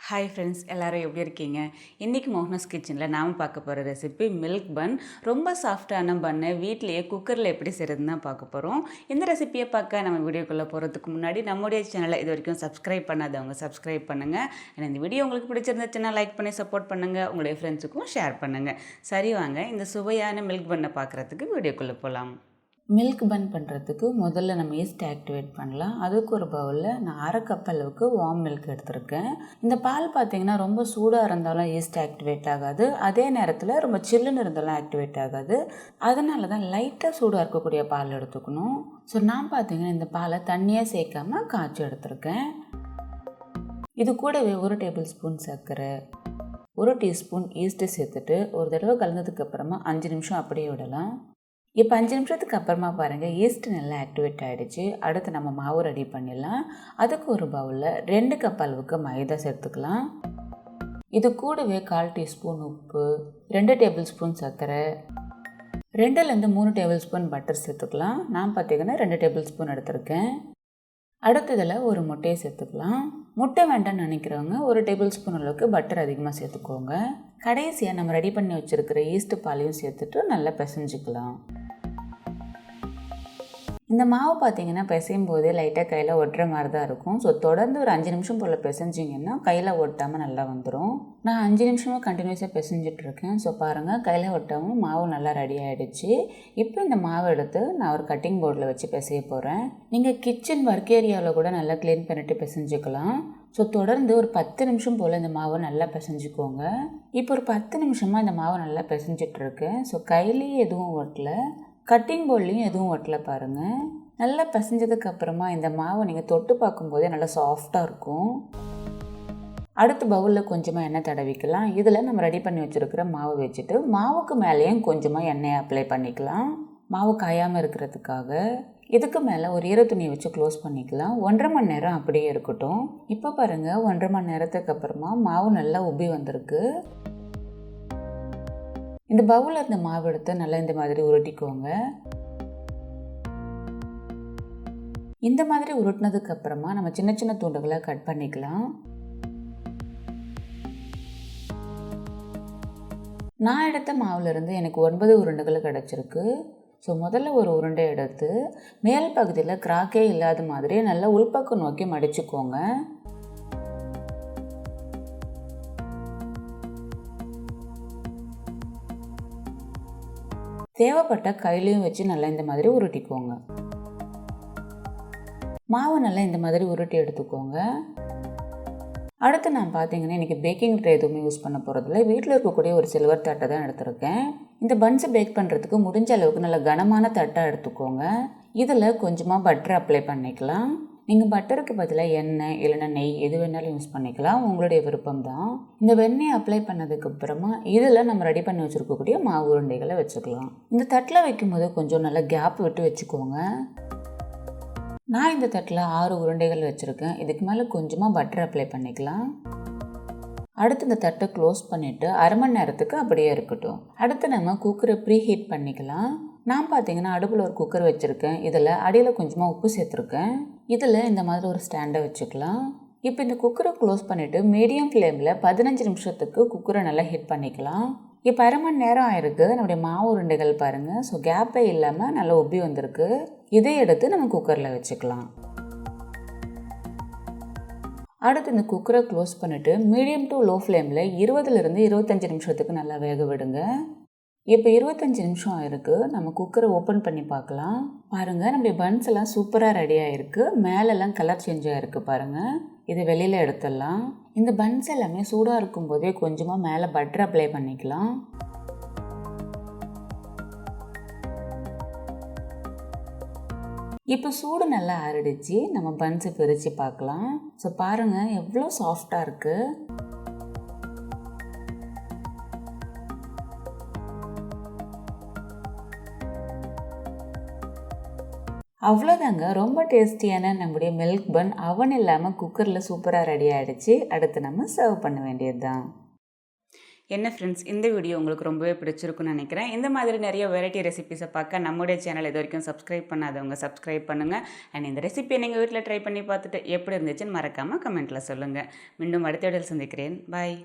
Hi friends, எல்லோரும் எப்படி இருக்கீங்க? இன்றைக்கி மோகனாஸ் கிச்சனில் நாம் பார்க்க போகிற ரெசிபி மில்க் பன். ரொம்ப சாஃப்டான பன்னு வீட்டிலையே குக்கரில் எப்படி செய்கிறதுன்னு தான் பார்க்க போகிறோம். இந்த ரெசிபியை பார்க்க நம்ம வீடியோக்குள்ளே போகிறதுக்கு முன்னாடி நம்முடைய சேனலை இது வரைக்கும் சப்ஸ்கிரைப் பண்ணாதவங்க சப்ஸ்கிரைப் பண்ணுங்கள். ஏன்னா இந்த வீடியோ உங்களுக்கு பிடிச்சிருந்துச்சுன்னா லைக் பண்ணி சப்போர்ட் பண்ணுங்கள், உங்களுடைய ஃப்ரெண்ட்ஸுக்கும் ஷேர் பண்ணுங்கள். சரி வாங்க இந்த சுவையான மில்க் பன்னை பார்க்குறதுக்கு வீடியோக்குள்ளே போகலாம். மில்க் பன் பண்ணுறதுக்கு முதல்ல நம்ம ஈஸ்ட் ஆக்டிவேட் பண்ணலாம். அதுக்கு ஒரு பவுலில் நான் 1/2 கப் அளவுக்கு வார்ம் மில்க் எடுத்திருக்கேன். இந்த பால் பார்த்திங்கன்னா ரொம்ப சூடாக இருந்தாலும் ஈஸ்ட் ஆக்டிவேட் ஆகாது, அதே நேரத்தில் ரொம்ப சில்லுன்னு இருந்தாலும் ஆக்டிவேட் ஆகாது. அதனால தான் லைட்டாக சூடாக இருக்கக்கூடிய பால் எடுத்துக்கணும். ஸோ நான் பார்த்திங்கன்னா இந்த பாலை தண்ணியாக சேர்க்காமல் காய்ச்சி எடுத்திருக்கேன். இது கூடவே 1 டேபிள் ஸ்பூன் சர்க்கரை, 1 டீஸ்பூன் ஈஸ்ட்டு சேர்த்துட்டு ஒரு தடவை கலந்ததுக்கப்புறமா 5 நிமிஷம் அப்படியே விடலாம். இப்போ 5 நிமிஷத்துக்கு அப்புறமா பாருங்கள் ஈஸ்ட்டு நல்லா ஆக்டிவேட் ஆகிடுச்சு. அடுத்து நம்ம மாவு ரெடி பண்ணிடலாம். அதுக்கு ஒரு பவுலில் 2 கப் அளவுக்கு மைதா சேர்த்துக்கலாம். இது கூடவே 1/4 டீஸ்பூன் உப்பு, 2 டேபிள் ஸ்பூன் சர்க்கரை, 2லேருந்து 3 டேபிள் ஸ்பூன் பட்டர் சேர்த்துக்கலாம். நான் பார்த்திங்கன்னா 2 டேபிள் ஸ்பூன் எடுத்திருக்கேன். அடுத்ததில் ஒரு முட்டையை சேர்த்துக்கலாம். முட்டை வேண்டாம்னு நினைக்கிறவங்க 1 டேபிள் ஸ்பூன் அளவுக்கு பட்டர் அதிகமாக சேர்த்துக்கோங்க. கடைசியாக நம்ம ரெடி பண்ணி வச்சுருக்கிற ஈஸ்ட்டு பாலையும் சேர்த்துட்டு நல்லா பிசைஞ்சிக்கலாம். இந்த மாவு பார்த்திங்கன்னா பிசையும் போதே லைட்டாக கையில் ஒட்டுற மாதிரி தான் இருக்கும். ஸோ தொடர்ந்து ஒரு 5 நிமிஷம் போல் பிசைஞ்சிங்கன்னா கையில் ஒட்டாமல் நல்லா வந்துடும். நான் 5 நிமிஷமாக கண்டினியூஸாக பிசைஞ்சிட்ருக்கேன். ஸோ பாருங்கள் கையில் ஒட்டாமல் மாவு நல்லா ரெடி ஆகிடுச்சு. இப்போ இந்த மாவு எடுத்து நான் ஒரு கட்டிங் போர்டில் வச்சு பிசைய போகிறேன். நீங்கள் கிச்சன் ஒர்க் ஏரியாவில் கூட நல்லா க்ளீன் பண்ணிவிட்டு பிசைஞ்சிக்கலாம். ஸோ தொடர்ந்து ஒரு 10 நிமிஷம் போல் இந்த மாவை நல்லா பிசைஞ்சிக்கோங்க. இப்போ ஒரு 10 நிமிஷமாக இந்த மாவை நல்லா பிசைஞ்சிட்ருக்கேன். ஸோ கையிலேயே எதுவும் ஒட்டல, கட்டிங் போர்ட்லேயும் எதுவும் ஒட்டலை பாருங்கள். நல்லா பிசைஞ்சதுக்கப்புறமா இந்த மாவை நீங்கள் தொட்டு பார்க்கும்போதே நல்லா சாஃப்டாக இருக்கும். அடுத்த பவுலில் கொஞ்சமாக எண்ணெய் தடவிக்கலாம். இதில் நம்ம ரெடி பண்ணி வச்சுருக்கிற மாவு வச்சுட்டு மாவுக்கு மேலேயும் கொஞ்சமாக எண்ணெயை அப்ளை பண்ணிக்கலாம், மாவு காயாமல் இருக்கிறதுக்காக. இதுக்கு மேலே ஒரு ஈர துணியை வச்சு க்ளோஸ் பண்ணிக்கலாம். 1.5 மணி நேரம் அப்படியே இருக்கட்டும். இப்போ பாருங்கள் 1.5 மணி நேரத்துக்கு அப்புறமா மாவு நல்லா உப்பி வந்திருக்கு. இந்த பவுலில் இருந்த மாவு எடுத்து நல்லா இந்த மாதிரி உருட்டிக்கோங்க. இந்த மாதிரி உருட்டினதுக்கு அப்புறமா நம்ம சின்ன சின்ன துண்டுகளை கட் பண்ணிக்கலாம். நான் எடுத்த மாவுலேருந்து எனக்கு 9 உருண்டைகள் கிடச்சிருக்கு. ஸோ முதல்ல ஒரு உருண்டை எடுத்து மேல் பகுதியில் கிராக்கே இல்லாத மாதிரி நல்லா உள்பக்கம் நோக்கி மடிச்சுக்கோங்க. தேவைப்பட்ட கையிலையும் வச்சு நல்லா இந்த மாதிரி உருட்டிக்கோங்க. மாவு நல்லா இந்த மாதிரி உருட்டி எடுத்துக்கோங்க. அடுத்து நான் பார்த்தீங்கன்னா இன்றைக்கி பேக்கிங் ட்ரே எதுவுமே யூஸ் பண்ண போகிறதில்ல, வீட்டில் இருக்கக்கூடிய ஒரு சில்வர் தட்டை தான் எடுத்திருக்கேன். இந்த பன்ஸை பேக் பண்ணுறதுக்கு முடிஞ்ச அளவுக்கு நல்ல கனமான தட்டாக எடுத்துக்கோங்க. இதில் கொஞ்சமாக பட்டர் அப்ளை பண்ணிக்கலாம். நீங்கள் பட்டருக்கு பதிலாக எண்ணெய் இல்லைன்னா நெய் எது வேணாலும் யூஸ் பண்ணிக்கலாம், உங்களுடைய விருப்பம் தான். இந்த வெண்ணெய் அப்ளை பண்ணதுக்கப்புறமா இதில் நம்ம ரெடி பண்ணி வச்சுருக்கக்கூடிய மாவு உருண்டைகளை வச்சுக்கலாம். இந்த தட்டில் வைக்கும்போது கொஞ்சம் நல்லா கேப் விட்டு வச்சுக்கோங்க. நான் இந்த தட்டில் 6 உருண்டைகள் வச்சுருக்கேன். இதுக்கு மேலே கொஞ்சமாக பட்டர் அப்ளை பண்ணிக்கலாம். அடுத்து இந்த தட்டை க்ளோஸ் பண்ணிவிட்டு 1/2 மணி நேரத்துக்கு அப்படியே இருக்கட்டும். அடுத்து நம்ம குக்கரை ப்ரீ ஹீட் பண்ணிக்கலாம். நான் பார்த்தீங்கன்னா அடுப்பில் ஒரு குக்கர் வச்சுருக்கேன். இதில் அடியில் கொஞ்சமாக உப்பு சேர்த்துருக்கேன். இதில் இந்த மாதிரி ஒரு ஸ்டாண்டை வச்சுக்கலாம். இப்போ இந்த குக்கரை க்ளோஸ் பண்ணிவிட்டு மீடியம் ஃப்ளேமில் 15 நிமிஷத்துக்கு குக்கரை நல்லா ஹீட் பண்ணிக்கலாம். இப்போ 1/2 மணி நேரம் ஆயிருக்கு. நம்முடைய மாவு உருண்டைகள் பாருங்கள். ஸோ கேப்பே இல்லாமல் நல்லா உப்பி வந்திருக்கு. இதை எடுத்து நம்ம குக்கரில் வச்சுக்கலாம். அடுத்து இந்த குக்கரை க்ளோஸ் பண்ணிவிட்டு மீடியம் டு லோ ஃப்ளேமில் 20லேருந்து 25 நிமிஷத்துக்கு நல்லா வேக விடுங்க. இப்போ 25 நிமிஷம் ஆயிருக்கு. நம்ம குக்கரை ஓப்பன் பண்ணி பார்க்கலாம். பாருங்கள் நம்முடைய பன்ஸ் எல்லாம் சூப்பராக ரெடி ஆகிருக்கு. மேலெல்லாம் கலர் சேஞ்ச் ஆகிருக்கு பாருங்கள். இதை வெளியில் எடுத்துடலாம். இந்த பன்ஸ் எல்லாமே சூடாக இருக்கும்போதே கொஞ்சமாக மேலே பட்டர் அப்ளை பண்ணிக்கலாம். இப்போ சூடு நல்லா ஆறிடுச்சு. நம்ம பன்ஸை பிரித்து பார்க்கலாம். ஸோ பாருங்கள் எவ்வளோ சாஃப்டாக இருக்குது. அவ்வளோதாங்க, ரொம்ப டேஸ்டியான நம்முடைய மில்க் பன் அவன் இல்லாமல் குக்கரில் சூப்பராக ரெடி ஆகிடுச்சு. அடுத்து நம்ம சர்வ் பண்ண வேண்டியது தான். என்ன ஃப்ரெண்ட்ஸ், இந்த வீடியோ உங்களுக்கு ரொம்பவே பிடிச்சிருக்குன்னு நினைக்கிறேன். இந்த மாதிரி நிறைய வெரைட்டி ரெசிபிஸை பார்க்க நம்முடைய சேனல் இது வரைக்கும் சப்ஸ்கிரைப் பண்ணாதவங்க சப்ஸ்கிரைப் பண்ணுங்கள். அண்ட் இந்த ரெசிபியை நீங்கள் வீட்டில் ட்ரை பண்ணி பார்த்துட்டு எப்படி இருந்துச்சுன்னு மறக்காமல் கமெண்ட்டில் சொல்லுங்கள். மீண்டும் அடுத்த வீடியோவில் சந்திக்கிறேன். பாய்.